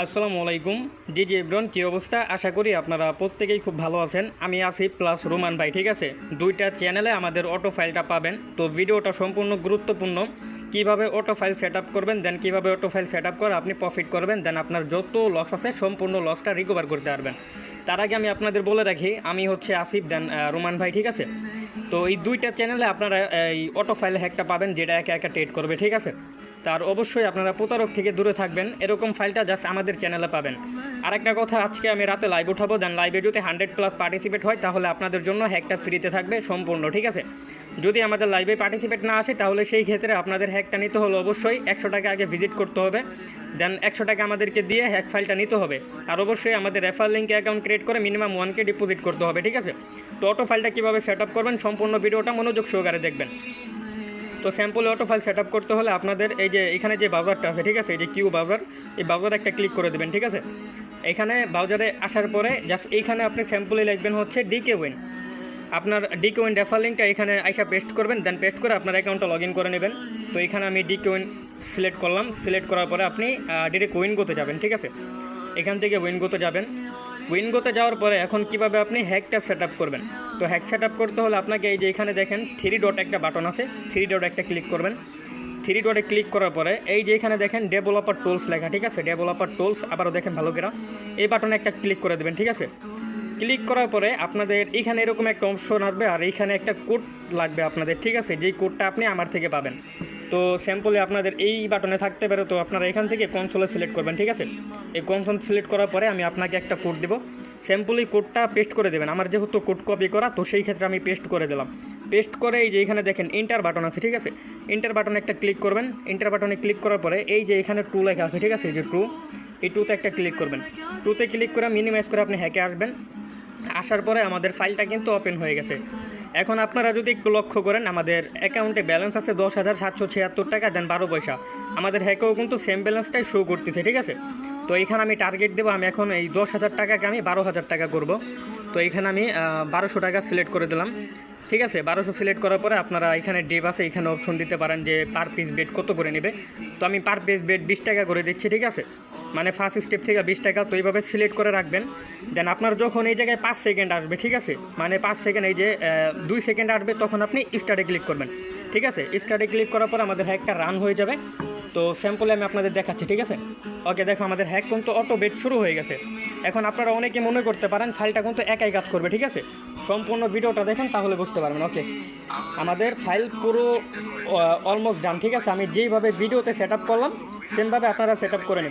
আসসালামু আলাইকুম। জি এভরিওয়ান, কী অবস্থা? আশা করি আপনারা প্রত্যেকেই খুব ভালো আছেন। আমি আসিফ প্লাস রোমান ভাই, ঠিক আছে? দুইটা চ্যানেলে আমাদের অটো ফাইলটা পাবেন। তো ভিডিওটা সম্পূর্ণ গুরুত্বপূর্ণ। কীভাবে অটো ফাইল সেট আপ করবেন, দেন কীভাবে অটো ফাইল সেট আপ করে আপনি প্রফিট করবেন, দেন আপনার যত লস আছে সম্পূর্ণ লসটা রিকভার করতে পারবেন। তার আগে আমি আপনাদের বলে রাখি, আমি হচ্ছে আসিফ, দেন রোমান ভাই, ঠিক আছে? তো এই দুইটা চ্যানেলে আপনারা এই অটো ফাইল হ্যাকটা পাবেন, যেটা একা একা ট্রেড করবে, ঠিক আছে? তার অবশ্যই আপনারা প্রতারক থেকে দূরে থাকবেন। এরকম ফাইলটা জাস্ট আমাদের চ্যানেলে পাবেন। আরেকটা কথা, আজকে আমি রাতে লাইভ উঠাবো, দেন লাইভে যদি 100+ পার্টিসিপেট হয় তাহলে আপনাদের জন্য হ্যাকটা ফ্রিতে থাকবে সম্পূর্ণ, ঠিক আছে? যদি আমাদের লাইভে পার্টিসিপেট না আসে তাহলে সেই ক্ষেত্রে আপনাদের হ্যাকটা নিতে হলে অবশ্যই 100 টাকা আগে ভিজিট করতে হবে, দেন 100 টাকা আমাদেরকে দিয়ে হ্যাক ফাইলটা নিতে হবে। আর অবশ্যই আমাদের রেফার লিঙ্কে অ্যাকাউন্ট ক্রিয়েট করে মিনিমাম 1K ডিপোজিট করতে হবে, ঠিক আছে? তো অটো ফাইলটা কীভাবে সেট আপ করবেন সম্পূর্ণ ভিডিওটা মনোযোগ সহকারে দেখবেন। তো sample auto file set up করতে হলে আপনাদের এই যে এখানে যে ব্রাউজারটা আছে, ঠিক আছে, এই যে কিউ ব্রাউজার, এই ব্রাউজারে একটা ক্লিক করে দেবেন, ঠিক আছে? এখানে ব্রাউজারে আসার পরে জাস্ট এইখানে আপনি স্যাম্পলে লিখবেন হচ্ছে ডিকে উইন। আপনার ডিকে উইন রেফার লিঙ্কটা এখানে আইসা পেস্ট করবেন, দেন পেস্ট করে আপনার অ্যাকাউন্টটা লগ ইন করে নেবেন। তো এখানে আমি ডিকে উইন সিলেক্ট করলাম। সিলেক্ট করার পরে আপনি ডিরেক্ট উইনগোতে যাবেন, ঠিক আছে? এখান থেকে উইনগোতে যাবেন। উইনগোতে যাওয়ার পরে এখন কিভাবে আপনি হ্যাকটা সেট আপ করবেন। তো হ্যাক সেট আপ করতে হলে আপনাকে এই যে এখানে দেখেন 3 ডট একটা বাটন আছে, 3 ডট একটা ক্লিক করবেন। 3 ডটে ক্লিক করার পরে এই যে এখানে দেখেন ডেভেলপার টুলস লেখা, ঠিক আছে? ডেভেলপার টুলস আবারও দেখেন ভালো করে, এই বাটনে একটা ক্লিক করে দেবেন, ঠিক আছে? ক্লিক করার পরে আপনাদের এখানে এরকম একটা অপশন আসবে, আর এইখানে একটা কোড লাগবে আপনাদের, ঠিক আছে? যেই কোডটা আপনি আমার থেকে পাবেন। তো স্যাম্পলে আপনাদের এই বাটনে থাকতে পারে, তো আপনারা এখান থেকে কনসোলে সিলেক্ট করবেন, ঠিক আছে? এই কনসোল সিলেক্ট করার পরে আমি আপনাকে একটা কোড দেবো। স্যাম্পলি কোডটা পেস্ট করে দেবেন। আমার যেহেতু কোড কপি করা, তো সেই ক্ষেত্রে আমি পেস্ট করে দিলাম। পেস্ট করে এই যে এখানে দেখেন এন্টার বাটন আছে, ঠিক আছে? এন্টার বাটনে একটা ক্লিক করবেন। এন্টার বাটনে ক্লিক করার পরে এই যে এখানে টু লেখা আছে, ঠিক আছে? এই যে টু, এই টুতে একটা ক্লিক করবেন। টুতে ক্লিক করে মিনিমাইজ করে আপনি হ্যাকে আসবেন। আসার পরে আমাদের ফাইলটা কিন্তু ওপেন হয়ে গেছে। এখন আপনারা যদি একটু লক্ষ্য করেন, আমাদের অ্যাকাউন্টে ব্যালেন্স আছে 10,776 টাকা, দেন 12 পয়সা। আমাদের হ্যাকেও কিন্তু সেম ব্যালেন্সটাই শো করতেছে, ঠিক আছে? তো এইখানে আমি টার্গেট দেবো, আমি এখন এই 10,000 টাকাকে আমি 12,000 টাকা করব। তো এইখানে আমি 1200 টাকা সিলেক্ট করে দিলাম, ঠিক আছে? 1200 সিলেক্ট করার পরে আপনারা এখানে ডেপ আছে, এখানে অপশন দিতে পারেন যে পার পিস বেড কত করে নেবে। তো আমি পার পিস বেড 20 টাকা করে দিচ্ছি, ঠিক আছে? মানে ফার্স্ট স্টেপ থেকে 20 টাকা। তো এইভাবে সিলেক্ট করে রাখবেন। দেন আপনার যখন এই জায়গায় 5 সেকেন্ড আসবে, ঠিক আছে? মানে 5 সেকেন্ড, এই যে 2 সেকেন্ড আসবে, তখন আপনি স্টার্টে ক্লিক করবেন, ঠিক আছে? স্টার্টে ক্লিক করার পর আমাদের হ্যাকটা রান হয়ে যাবে। তো স্যাম্পলে আমি আপনাদের দেখাচ্ছি, ঠিক আছে? ওকে, দেখো আমাদের হ্যাক কিন্তু অটো বেড শুরু হয়ে গেছে। এখন আপনারা অনেকে মনে করতে পারেন ফাইলটা কিন্তু একাই কাজ করবে, ঠিক আছে? সম্পূর্ণ ভিডিওটা দেখেন তাহলে বুঝতে পারবেন। ওকে, আমাদের ফাইল পুরো অলমোস্ট ডান, ঠিক আছে? আমি যেইভাবে ভিডিওতে সেট আপ করলাম সেমভাবে আপনারা সেট আপ করে নেবেন।